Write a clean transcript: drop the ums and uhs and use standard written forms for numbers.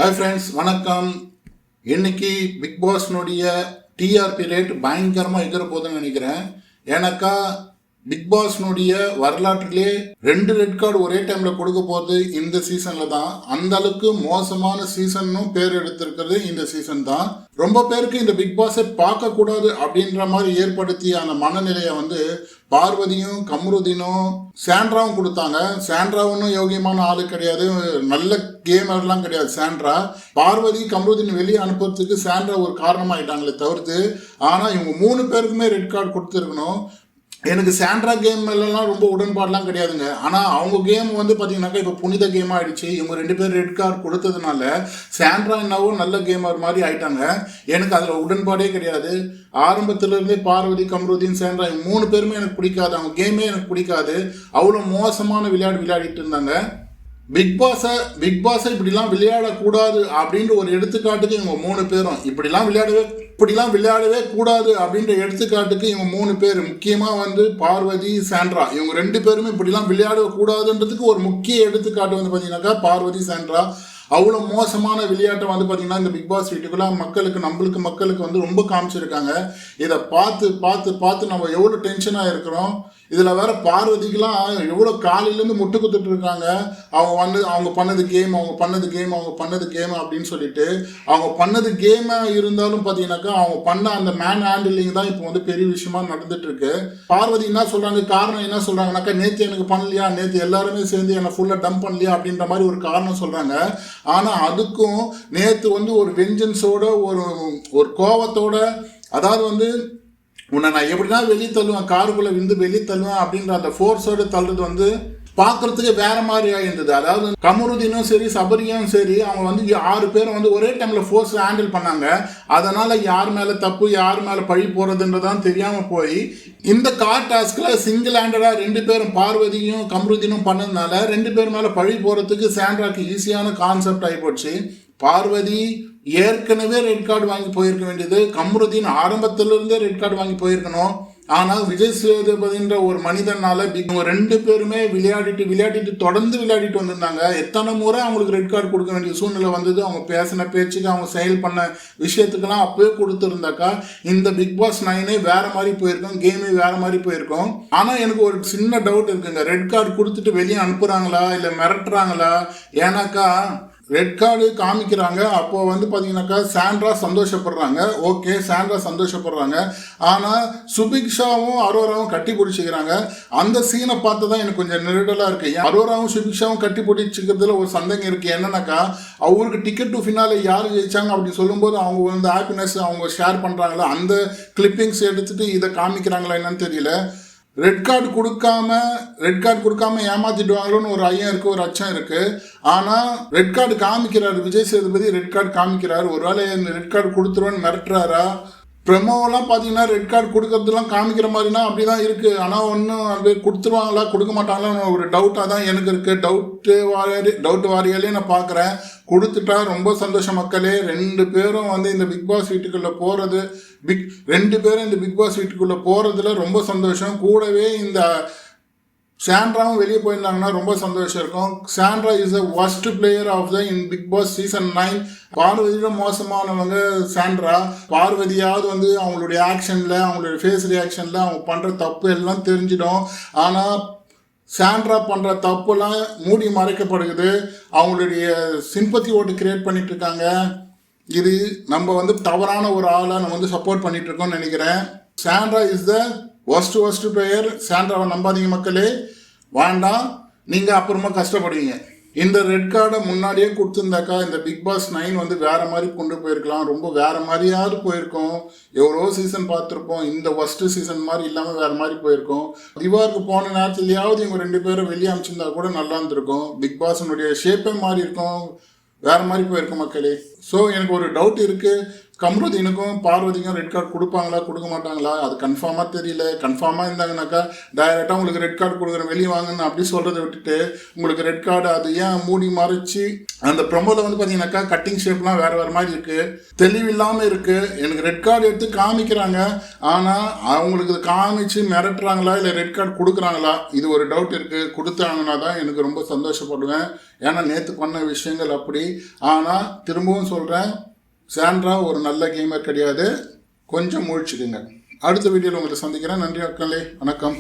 Hi friends, வணக்கம். இன்னைக்கு big பாஸ்னுடைய TRP rate பயங்கரமாக எகிற போதுன்னு நினைக்கிறேன். ஏன்னாக்கா பிக் பாஸ்னுடைய வரலாற்றிலே 2 ரெட் கார்டு ஒரே டைம்ல கொடுக்க போகுது இந்த சீசன்ல தான். அந்த அளவுக்கு மோசமான சீசனும் பேர் எடுத்திருக்கிறது இந்த சீசன் தான். ரொம்ப பேருக்கு இந்த பிக் பாஸை பார்க்க கூடாது அப்படின்ற மாதிரி ஏற்படுத்திய அந்த மனநிலையை பார்வதியும் கம்ருதீனும் சாண்ட்ராவும் கொடுத்தாங்க. சாண்ட்ராவும் யோகியமான ஆளு கிடையாது, நல்ல கேமர்லாம் கிடையாது சாண்ட்ரா. பார்வதி கம்ருதீன் வெளியே அனுப்புறதுக்கு சாண்ட்ரா ஒரு காரணமாயிட்டாங்களே தவிர்த்து, ஆனா இவங்க 3 பேருக்குமே ரெட் கார்டு கொடுத்துருக்கணும். எனக்கு சாண்ட்ரா கேம் எல்லாம் ரொம்ப உடன்பாடுலாம் கிடையாதுங்க. ஆனால் அவங்க கேம் பார்த்தீங்கன்னாக்கா இப்போ புனித கேம் ஆகிடுச்சு. இவங்க 2 பேர் ரெட் கார்டு கொடுத்ததுனால சாண்ட்ரா என்னவோ நல்ல கேமர் மாதிரி ஆயிட்டாங்க. எனக்கு அதில் உடன்பாடே கிடையாது. ஆரம்பத்திலிருந்தே பார்வதி கம்ருதீன் சாண்ட்ரா 3 பேருமே எனக்கு பிடிக்காது. அவங்க கேமே எனக்கு பிடிக்காது. அவ்வளோ மோசமான விளையாடிட்டு இருந்தாங்க. பிக் பாஸை இப்படிலாம் விளையாடக்கூடாது அப்படின்ற ஒரு எடுத்துக்காட்டுக்கு இவங்க 3 பேரும் இப்படிலாம் விளையாடவே கூடாது அப்படின்ற எடுத்துக்காட்டுக்கு இவங்க 3 பேர், முக்கியமாக பார்வதி சாண்ட்ரா, இவங்க 2 பேருமே இப்படிலாம் விளையாடக்கூடாதுன்றதுக்கு ஒரு முக்கிய எடுத்துக்காட்டு பார்த்தீங்கன்னாக்கா பார்வதி சாண்ட்ரா. அவ்வளோ மோசமான விளையாட்டை பார்த்தீங்கன்னா இந்த பிக் பாஸ் வீட்டுக்குள்ள மக்களுக்கு ரொம்ப காமிச்சிருக்காங்க. இதை பார்த்து நம்ம எவ்வளோ டென்ஷனாக இருக்கிறோம். இதில் வேற பார்வதிக்கெல்லாம் எவ்வளோ காலையிலேருந்து முட்டு குத்துட்டு இருக்காங்க. அவங்க பண்ணது கேம் அப்படின்னு சொல்லிட்டு, அவங்க பண்ணது கேமாக இருந்தாலும் பார்த்தீங்கன்னாக்கா அவங்க பண்ண அந்த மேன் ஹேண்டிலிங் தான் இப்போ பெரிய விஷயமா நடந்துட்டு இருக்கு. பார்வதி என்ன சொல்றாங்க, காரணம் என்ன சொல்றாங்கனாக்கா, நேற்று எனக்கு பண்ணலையா, நேற்று எல்லாருமே சேர்ந்து என்னை ஃபுல்லாக டம்ப் பண்ணலையா அப்படின்ற மாதிரி ஒரு காரணம் சொல்றாங்க. ஆனால் அதுக்கும் நேற்று ஒரு வெஞ்சன்ஸோட ஒரு கோவத்தோட, அதாவது உன்னை நான் எப்படின்னா வெளியே தள்ளுவேன், காருக்குள்ளே வெளியே தள்ளுவேன் அப்படின்ற அந்த ஃபோர்ஸோடு தள்ளுறது பார்க்கறதுக்கு வேற மாதிரி ஆயிருந்தது. அதாவது கமருதீனும் சரி சபரியும் சரி, அவங்க 6 பேரை ஒரே டைம்ல ஃபோர்ஸ் ஹேண்டில் பண்ணாங்க. அதனால யார் மேல தப்பு யார் மேல பழி போறதுன்றதான் தெரியாம போய் இந்த கார் டாஸ்க்ல சிங்கிள் ஹேண்டடா 2 பேரும் பார்வதியும் கமருதீனும் பண்ணதுனால 2 பேர் மேல பழி போறதுக்கு சாண்ட்ராக்கு ஈஸியான கான்செப்ட் ஆகி போச்சு. பார்வதி ஏற்கனவே ரெட் கார்டு வாங்கி போயிருக்க வேண்டியது, கம்ருதீன் ஆரம்பத்திலிருந்தே ரெட் கார்டு வாங்கி போயிருக்கணும். ஆனால் விஜய் சேதுபதின்ற ஒரு மனிதனால 2 பேருமே விளையாடிட்டு தொடர்ந்து விளையாடிட்டு வந்திருந்தாங்க. எத்தனை முறை அவங்களுக்கு ரெட் கார்டு கொடுக்க வேண்டிய சூழ்நிலை வந்தது. அவங்க பேசின பேச்சுக்கு, அவங்க செயல் பண்ண விஷயத்துக்கெல்லாம் அப்பவே கொடுத்துருந்தாக்கா இந்த பிக் பாஸ் 9 வேற மாதிரி போயிருக்கும், கேமே வேற மாதிரி போயிருக்கும். ஆனால் எனக்கு ஒரு சின்ன டவுட் இருக்குங்க, ரெட் கார்டு கொடுத்துட்டு வெளியே அனுப்புறாங்களா இல்லை மிரட்டுறாங்களா? ஏன்னாக்கா ரெட் கார்டு காமிக்கிறாங்க, அப்போ பார்த்தீங்கன்னாக்கா சாண்ட்ரா சந்தோஷப்படுறாங்க. ஓகே, சாண்ட்ரா சந்தோஷப்படுறாங்க. ஆனால் சுபிக்ஷாவும் அரோராவும் கட்டி பிடிச்சிக்கிறாங்க. அந்த சீனை பார்த்து தான் எனக்கு கொஞ்சம் நெருடலாக இருக்கு. அரோராவும் சுபிக்ஷாவும் கட்டி பிடிச்சிக்கிறதுல ஒரு சந்தேகம் இருக்கு. என்னன்னாக்கா, அவருக்கு டிக்கெட் டு ஃபினாலே யார் ஜெயிச்சாங்க அப்படி சொல்லும்போது அவங்க ஹாப்பினஸ் அவங்க ஷேர் பண்ணுறாங்களா, அந்த கிளிப்பிங்ஸ் எடுத்துட்டு இதை காமிக்கிறாங்களா என்னன்னு தெரியல. ரெட் கார்டு கொடுக்காம ஏமாத்திடுவாங்களோன்னு ஒரு ஐயம் இருக்கு, ஒரு அச்சம் இருக்கு. ஆனால் ரெட் கார்டு காமிக்கிறாரு விஜய் சேதுபதி, ரெட் கார்டு காமிக்கிறாரு. ஒருவேளை ரெட் கார்டு கொடுத்துருவேன்னு மிரட்டுறாரா? ப்ரெமோவெல்லாம் பார்த்தீங்கன்னா ரெட் கார்டு கொடுக்கறதுலாம் காமிக்கிற மாதிரினா அப்படிதான் இருக்கு. ஆனால் ஒன்றும் அது கொடுத்துருவாங்களா கொடுக்க மாட்டாங்களான்னு ஒரு டவுட்டாக தான் எனக்கு இருக்கு. டவுட் வாரியாலே நான் பார்க்குறேன். கொடுத்துட்டா ரொம்ப சந்தோஷம் மக்களே. 2 பேரும் இந்த பிக் பாஸ் வீட்டுக்குள்ளே போகிறது, 2 பேரும் இந்த பிக் பாஸ் வீட்டுக்குள்ளே போகிறதுல ரொம்ப சந்தோஷம். கூடவே இந்த சாண்ட்ராவும் வெளியே போயிருந்தாங்கன்னா ரொம்ப சந்தோஷம் இருக்கும். Sandra is the worst player of the in Bigg Boss season 9. பார்வதியோட மோசமானவங்க சாண்ட்ரா. பார்வதியாவது அவங்களுடைய ஆக்ஷனில், அவங்களுடைய ஃபேஸ் ரியாக்ஷனில் அவங்க பண்ணுற தப்பு எல்லாம் தெரிஞ்சிடும். ஆனால் சாண்ட்ரா பண்ணுற தப்புலாம் மூடி மறைக்கப்படுகிறது. அவங்களுடைய சிம்பத்தி ஓட்டு கிரியேட் பண்ணிட்டு இருக்காங்க. இது நம்ம தவறான ஒரு ஆளை நம்ம சப்போர்ட் பண்ணிட்டு இருக்கோம்னு நினைக்கிறேன். Sandra is the worst player. சாண்ட்ராவை நம்பாதீங்க மக்களே, வேண்டாம், நீங்கள் அப்புறமா கஷ்டப்படுவீங்க. இந்த ரெட் கார்டை முன்னாடியே கொடுத்துருந்தாக்கா இந்த பிக் பாஸ் 9 வேற மாதிரி கொண்டு போயிருக்கலாம். ரொம்ப வேற மாதிரியாவது போயிருக்கோம். எவ்வளோ சீசன் பார்த்துருப்போம். இந்த ஒஸ்ட் சீசன் மாதிரி இல்லாமல் வேற மாதிரி போயிருக்கோம். திவாருக்கு போன நேரத்துலையாவது இவங்க 2 பேரும் வெளியே அமைச்சிருந்தா கூட நல்லா இருந்திருக்கும். பிக் பாஸினுடைய ஷேப்பே மாறி இருக்கும், வேற மாதிரி போயிருக்கும் மக்களே. ஸோ எனக்கு ஒரு டவுட் இருக்கு, கம்ருதீனுக்கும் பார்வதிக்கும் ரெட் கார்டு கொடுப்பாங்களா கொடுக்க மாட்டாங்களா அது கன்ஃபார்மாக தெரியல. கன்ஃபார்மாக இருந்தாங்கனாக்கா டைரெக்டாக உங்களுக்கு ரெட் கார்டு கொடுக்குறேன் வெளியே வாங்கன்னு அப்படி சொல்கிறத விட்டுட்டு உங்களுக்கு ரெட் கார்டு அது ஏன் மூடி மறைச்சி அந்த ப்ரொமோவில் வந்து பார்த்தீங்கன்னாக்கா கட்டிங் ஷேப்லாம் வேறு வேறு மாதிரி இருக்குது, தெளிவில்லாமல் இருக்குது. எனக்கு ரெட் கார்டு எடுத்து காமிக்கிறாங்க, ஆனால் அவங்களுக்கு காமிச்சு மிரட்டுறாங்களா இல்லை ரெட் கார்டு கொடுக்குறாங்களா இது ஒரு டவுட் இருக்குது. கொடுத்தாங்கன்னா தான் எனக்கு ரொம்ப சந்தோஷப்படுவேன். ஏன்னா நேற்று பண்ண விஷயங்கள் அப்படி. ஆனால் திரும்பவும் சொல்கிறேன், சாண்ட்ரா ஒரு நல்ல கேமர் கிடையாது, கொஞ்சம் முழிச்சுக்குங்க. அடுத்த வீடியோவில் உங்களை சந்திக்கிறேன். நன்றி மக்களே, வணக்கம்.